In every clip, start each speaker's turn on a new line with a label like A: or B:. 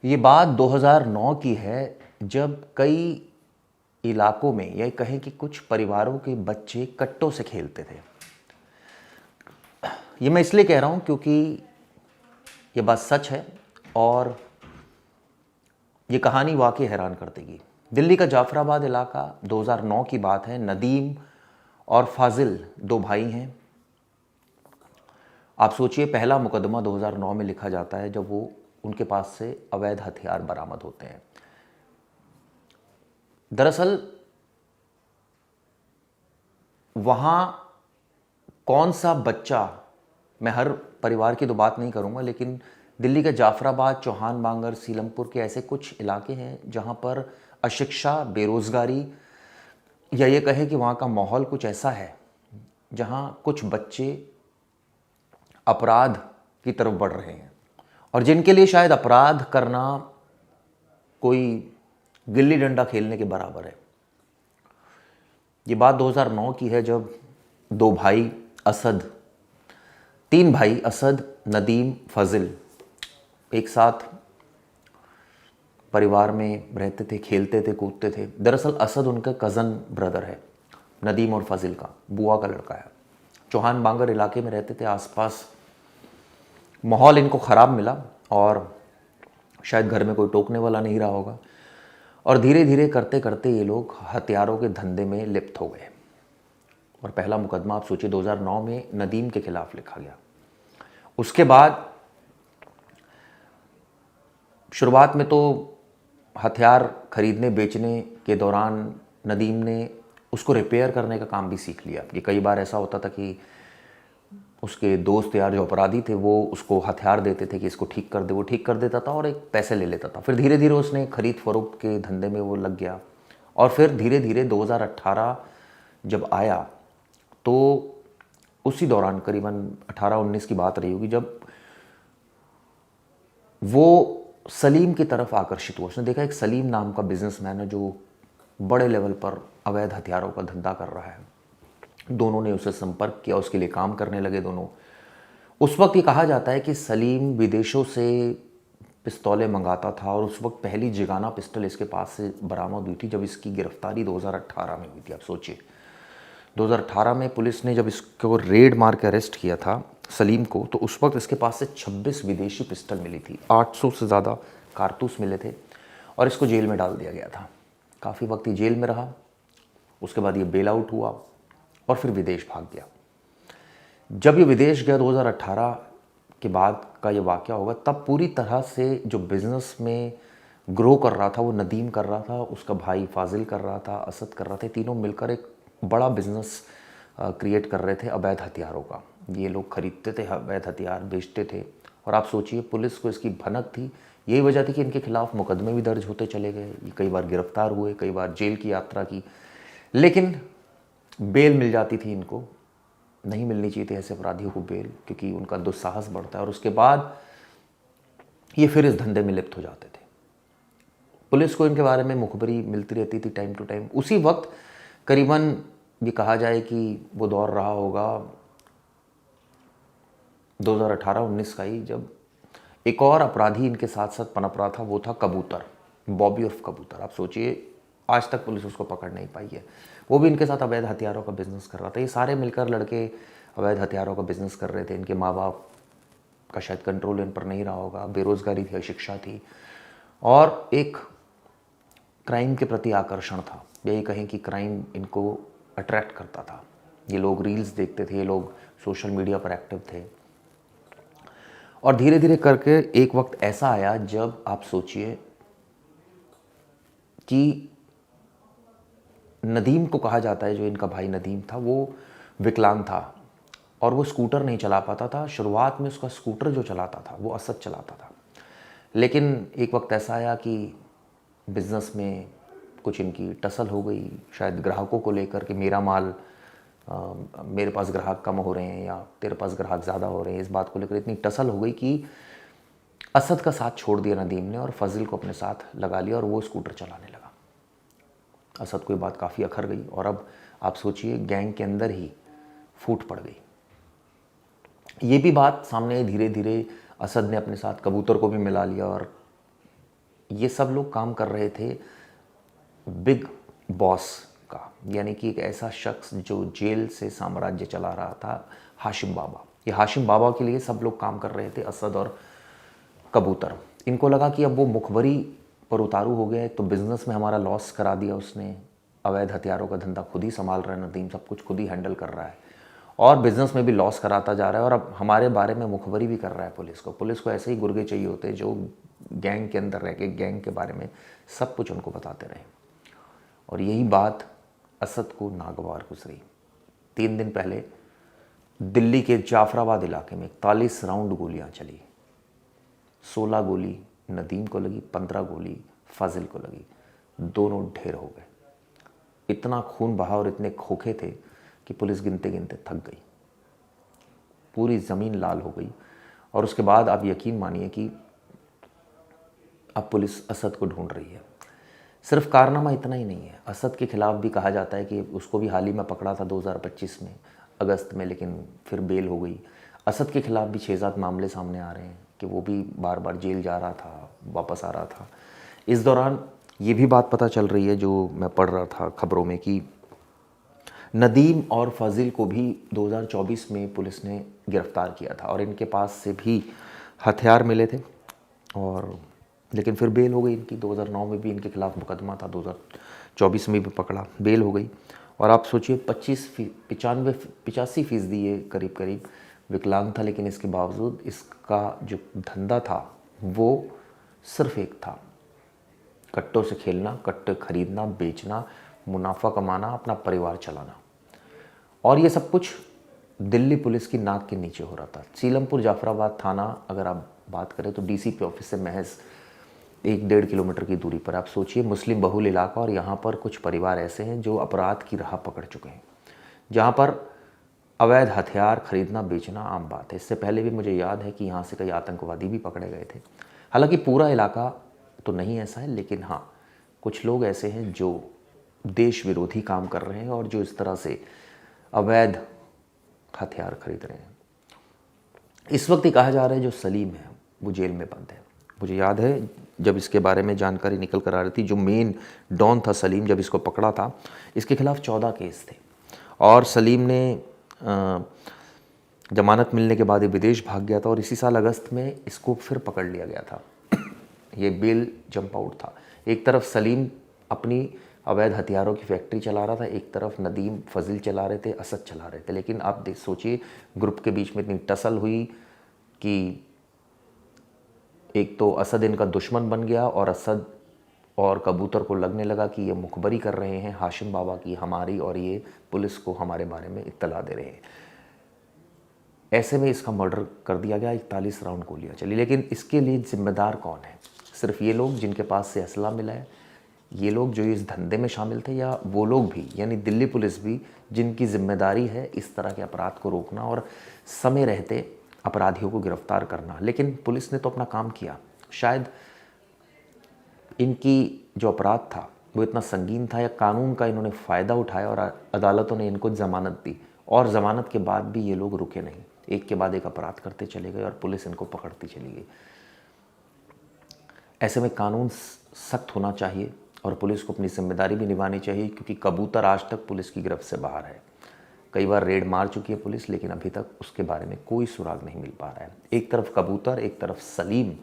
A: ये बात 2009 की है, जब कई इलाकों में, या कहें कि कुछ परिवारों के बच्चे कट्टों से खेलते थे। ये मैं इसलिए कह रहा हूँ क्योंकि ये बात सच है और ये कहानी वाकई हैरान कर देगी। दिल्ली का जाफराबाद इलाका, 2009 की बात है। नदीम और फाजिल दो भाई हैं। आप सोचिए, पहला मुकदमा 2009 में लिखा जाता है जब वो उनके पास से अवैध हथियार बरामद होते हैं। दरअसल वहाँ कौन सा बच्चा, मैं हर परिवार की तो बात नहीं करूँगा, लेकिन दिल्ली का जाफराबाद, चौहान बांगर, सीलमपुर के ऐसे कुछ इलाके हैं जहाँ पर अशिक्षा, बेरोज़गारी, या ये कहें कि वहाँ का माहौल कुछ ऐसा है जहाँ कुछ बच्चे अपराध की तरफ बढ़ रहे हैं और जिनके लिए शायद अपराध करना कोई गिल्ली डंडा खेलने के बराबर है। ये बात 2009 की है जब दो भाई असद, तीन भाई असद, नदीम, फजिल एक साथ परिवार में रहते थे, खेलते थे, कूदते थे। दरअसल असद उनका कज़न ब्रदर है, नदीम और फजिल का बुआ का लड़का है। चौहान बांगर इलाके में रहते थे। आसपास माहौल इनको ख़राब मिला और शायद घर में कोई टोकने वाला नहीं रहा होगा और धीरे धीरे करते करते ये लोग हथियारों के धंधे में लिप्त हो गए। और पहला मुकदमा आप सोचिए 2009 में नदीम के खिलाफ लिखा गया। उसके बाद शुरुआत में तो हथियार खरीदने बेचने के दौरान नदीम ने उसको रिपेयर करने का काम भी सीख लिया। कि कई बार ऐसा होता था कि उसके दोस्त यार जो अपराधी थे वो उसको हथियार देते थे कि इसको ठीक कर दे, वो ठीक कर देता था और एक पैसे ले लेता था। फिर धीरे धीरे उसने खरीद फरोख्त के धंधे में वो लग गया और फिर धीरे धीरे 2018 जब आया तो उसी दौरान करीबन 18-19 की बात रही होगी जब वो सलीम की तरफ आकर्षित हुआ। उसने देखा एक सलीम नाम का बिजनेसमैन है जो बड़े लेवल पर अवैध हथियारों का धंधा कर रहा है। दोनों ने उसे संपर्क किया, उसके लिए काम करने लगे दोनों। उस वक्त ये कहा जाता है कि सलीम विदेशों से पिस्तौलें मंगाता था और उस वक्त पहली जिगाना पिस्टल इसके पास से बरामद हुई थी जब इसकी गिरफ्तारी 2018 में हुई थी। आप सोचिए 2018 में पुलिस ने जब इसको रेड मार के अरेस्ट किया था सलीम को, तो उस वक्त इसके पास से 26 विदेशी पिस्टल मिली थी, 800 से ज़्यादा कारतूस मिले थे और इसको जेल में डाल दिया गया था। काफ़ी वक्त ये जेल में रहा। उसके बाद ये बेल आउट हुआ और फिर विदेश भाग गया। जब ये विदेश गया 2018 के बाद का ये वाक़या होगा, तब पूरी तरह से जो बिज़नेस में ग्रो कर रहा था वो नदीम कर रहा था, उसका भाई फाजिल कर रहा था, असद कर रहा था। तीनों मिलकर एक बड़ा बिज़नेस क्रिएट कर रहे थे अवैध हथियारों का। ये लोग खरीदते थे अवैध हथियार, बेचते थे और आप सोचिए पुलिस को इसकी भनक थी। यही वजह थी कि इनके खिलाफ मुकदमे भी दर्ज होते चले गए। ये कई बार गिरफ्तार हुए, कई बार जेल की यात्रा की, लेकिन बेल मिल जाती थी इनको। नहीं मिलनी चाहिए थी ऐसे अपराधियों को बेल, क्योंकि उनका दुस्साहस बढ़ता है और उसके बाद ये फिर इस धंधे में लिप्त हो जाते थे। पुलिस को इनके बारे में मुखबरी मिलती रहती थी टाइम टू टाइम। उसी वक्त करीबन ये कहा जाए कि वो दौर रहा होगा 2018-19 का ही, जब एक और अपराधी इनके साथ साथ पनप रहा था। वो था कबूतर, बॉबी उर्फ कबूतर। आप सोचिए आज तक पुलिस उसको पकड़ नहीं पाई है। वो भी इनके साथ अवैध हथियारों का बिजनेस कर रहा था। ये सारे मिलकर लड़के अवैध हथियारों का बिजनेस कर रहे थे। इनके माँ बाप का शायद कंट्रोल इन पर नहीं रहा होगा, बेरोजगारी थी, अशिक्षा थी और एक क्राइम के प्रति आकर्षण था। यही कहें कि क्राइम इनको अट्रैक्ट करता था। ये लोग रील्स देखते थे, ये लोग सोशल मीडिया पर एक्टिव थे और धीरे धीरे करके एक वक्त ऐसा आया जब आप सोचिए कि नदीम को कहा जाता है, जो इनका भाई नदीम था, वो विकलांग था और वो स्कूटर नहीं चला पाता था। शुरुआत में उसका स्कूटर जो चलाता था वो असद चलाता था, लेकिन एक वक्त ऐसा आया कि बिज़नेस में कुछ इनकी टसल हो गई, शायद ग्राहकों को लेकर कि मेरा माल, मेरे पास ग्राहक कम हो रहे हैं या तेरे पास ग्राहक ज़्यादा हो रहे हैं। इस बात को लेकर इतनी टसल हो गई कि असद का साथ छोड़ दिया नदीम ने और फजिल को अपने साथ लगा लिया और वो स्कूटर चलाने लगा। असद को ये बात काफ़ी अखर गई और अब आप सोचिए गैंग के अंदर ही फूट पड़ गई। ये भी बात सामने धीरे धीरे असद ने अपने साथ कबूतर को भी मिला लिया और ये सब लोग काम कर रहे थे बिग बॉस का, यानी कि एक ऐसा शख्स जो जेल से साम्राज्य चला रहा था, हाशिम बाबा। ये हाशिम बाबा के लिए सब लोग काम कर रहे थे, असद और कबूतर। इनको लगा कि अब वो मुखबरी पर उतारू हो गया है, तो बिज़नेस में हमारा लॉस करा दिया उसने, अवैध हथियारों का धंधा खुद ही संभाल रहा है नदीम, सब कुछ खुद ही हैंडल कर रहा है और बिज़नेस में भी लॉस कराता जा रहा है, और अब हमारे बारे में मुखबरी भी कर रहा है पुलिस को। पुलिस को ऐसे ही गुर्गे चाहिए होते हैं जो गैंग के अंदर रह के गैंग के बारे में सब कुछ उनको बताते रहे। और यही बात असद को नागवार गुजरी। 3 दिन पहले दिल्ली के जाफराबाद इलाके में 41 राउंड गोलियां चली। 16 गोली नदीम को लगी, 15 गोली फाजिल को लगी। दोनों ढेर हो गए। इतना खून बहा और इतने खोखे थे कि पुलिस गिनते गिनते थक गई। पूरी ज़मीन लाल हो गई। और उसके बाद आप यकीन मानिए कि अब पुलिस असद को ढूंढ रही है। सिर्फ कारनामा इतना ही नहीं है, असद के खिलाफ भी कहा जाता है कि उसको भी हाल ही में पकड़ा था 2025 में अगस्त में, लेकिन फिर बेल हो गई। असद के खिलाफ भी 6-7 मामले सामने आ रहे हैं कि वो भी बार बार जेल जा रहा था, वापस आ रहा था। इस दौरान ये भी बात पता चल रही है, जो मैं पढ़ रहा था खबरों में, कि नदीम और फाजिल को भी 2024 में पुलिस ने गिरफ्तार किया था और इनके पास से भी हथियार मिले थे, और लेकिन फिर बेल हो गई इनकी। 2009 में भी इनके खिलाफ मुकदमा था, 2024 में भी पकड़ा, बेल हो गई। और आप सोचिए 85% ये करीब करीब विकलांग था, लेकिन इसके बावजूद इसका जो धंधा था वो सिर्फ एक था, कट्टों से खेलना, कट्टे खरीदना, बेचना, मुनाफा कमाना, अपना परिवार चलाना। और ये सब कुछ दिल्ली पुलिस की नाक के नीचे हो रहा था। सीलमपुर जाफराबाद थाना अगर आप बात करें तो डीसीपी ऑफिस से महज 1-1.5 किलोमीटर की दूरी पर। आप सोचिए मुस्लिम बहुल इलाका, और यहाँ पर कुछ परिवार ऐसे हैं जो अपराध की राह पकड़ चुके हैं, जहाँ पर अवैध हथियार खरीदना बेचना आम बात है। इससे पहले भी मुझे याद है कि यहाँ से कई आतंकवादी भी पकड़े गए थे। हालांकि पूरा इलाका तो नहीं ऐसा है, लेकिन हाँ कुछ लोग ऐसे हैं जो देश विरोधी काम कर रहे हैं और जो इस तरह से अवैध हथियार खरीद रहे हैं। इस वक्त ये कहा जा रहा है जो सलीम है वो जेल में बंद है। मुझे याद है जब इसके बारे में जानकारी निकल कर आ रही थी, जो मेन डॉन था सलीम, जब इसको पकड़ा था इसके खिलाफ 14 केस थे, और सलीम ने जमानत मिलने के बाद ये विदेश भाग गया था, और इसी साल अगस्त में इसको फिर पकड़ लिया गया था। ये बेल जंप आउट था। एक तरफ सलीम अपनी अवैध हथियारों की फैक्ट्री चला रहा था, एक तरफ नदीम फजिल चला रहे थे, असद चला रहे थे। लेकिन आप सोचिए ग्रुप के बीच में इतनी टसल हुई कि एक तो असद इनका दुश्मन बन गया, और असद और कबूतर को लगने लगा कि ये मुखबरी कर रहे हैं हाशिम बाबा की हमारी, और ये पुलिस को हमारे बारे में इत्तला दे रहे हैं। ऐसे में इसका मर्डर कर दिया गया। 41 राउंड गोलियां चली। लेकिन इसके लिए जिम्मेदार कौन है? सिर्फ ये लोग जिनके पास से असला मिला है, ये लोग जो इस धंधे में शामिल थे, या वो लोग भी यानी दिल्ली पुलिस भी जिनकी जिम्मेदारी है इस तरह के अपराध को रोकना और समय रहते अपराधियों को गिरफ्तार करना। लेकिन पुलिस ने तो अपना काम किया। शायद इनकी जो अपराध था वो इतना संगीन था, या कानून का इन्होंने फ़ायदा उठाया और अदालतों ने इनको ज़मानत दी, और ज़मानत के बाद भी ये लोग रुके नहीं, एक के बाद एक अपराध करते चले गए और पुलिस इनको पकड़ती चली गई। ऐसे में कानून सख्त होना चाहिए और पुलिस को अपनी जिम्मेदारी भी निभानी चाहिए, क्योंकि कबूतर आज तक पुलिस की गिरफ्त से बाहर है। कई बार रेड मार चुकी है पुलिस, लेकिन अभी तक उसके बारे में कोई सुराग नहीं मिल पा रहा है। एक तरफ कबूतर, एक तरफ सलीम,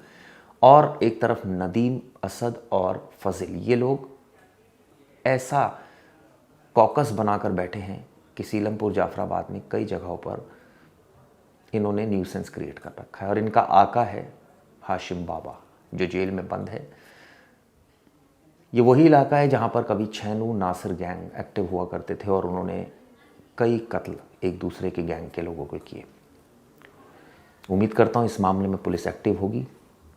A: और एक तरफ नदीम, असद और फजिल। ये लोग ऐसा कॉकस बनाकर बैठे हैं कि सीलमपुर जाफराबाद में कई जगहों पर इन्होंने न्यूसेंस क्रिएट कर रखा है। और इनका आका है हाशिम बाबा, जो जेल में बंद है। ये वही इलाका है जहाँ पर कभी छैनू नासिर गैंग एक्टिव हुआ करते थे, और उन्होंने कई कत्ल एक दूसरे के गैंग के लोगों को किए। उम्मीद करता हूँ इस मामले में पुलिस एक्टिव होगी।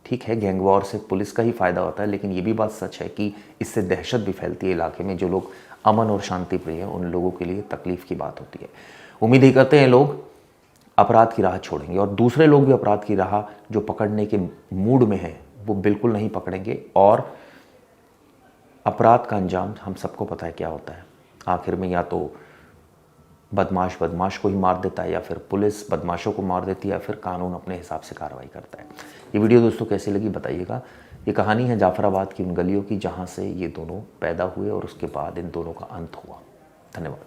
A: ठीक है, गैंग वॉर से पुलिस का ही फ़ायदा होता है, लेकिन ये भी बात सच है कि इससे दहशत भी फैलती है इलाके में। जो लोग अमन और शांति प्रिय हैं उन लोगों के लिए तकलीफ़ की बात होती है। उम्मीद ही करते हैं लोग अपराध की राह छोड़ेंगे, और दूसरे लोग भी अपराध की राह जो पकड़ने के मूड में हैं वो बिल्कुल नहीं पकड़ेंगे। और अपराध का अंजाम हम सबको पता है क्या होता है। आखिर में या तो बदमाश को ही मार देता है, या फिर पुलिस बदमाशों को मार देती है, या फिर कानून अपने हिसाब से कार्रवाई करता है। ये वीडियो दोस्तों कैसी लगी बताइएगा। ये कहानी है जाफराबाद की उन गलियों की जहाँ से ये दोनों पैदा हुए और उसके बाद इन दोनों का अंत हुआ। धन्यवाद।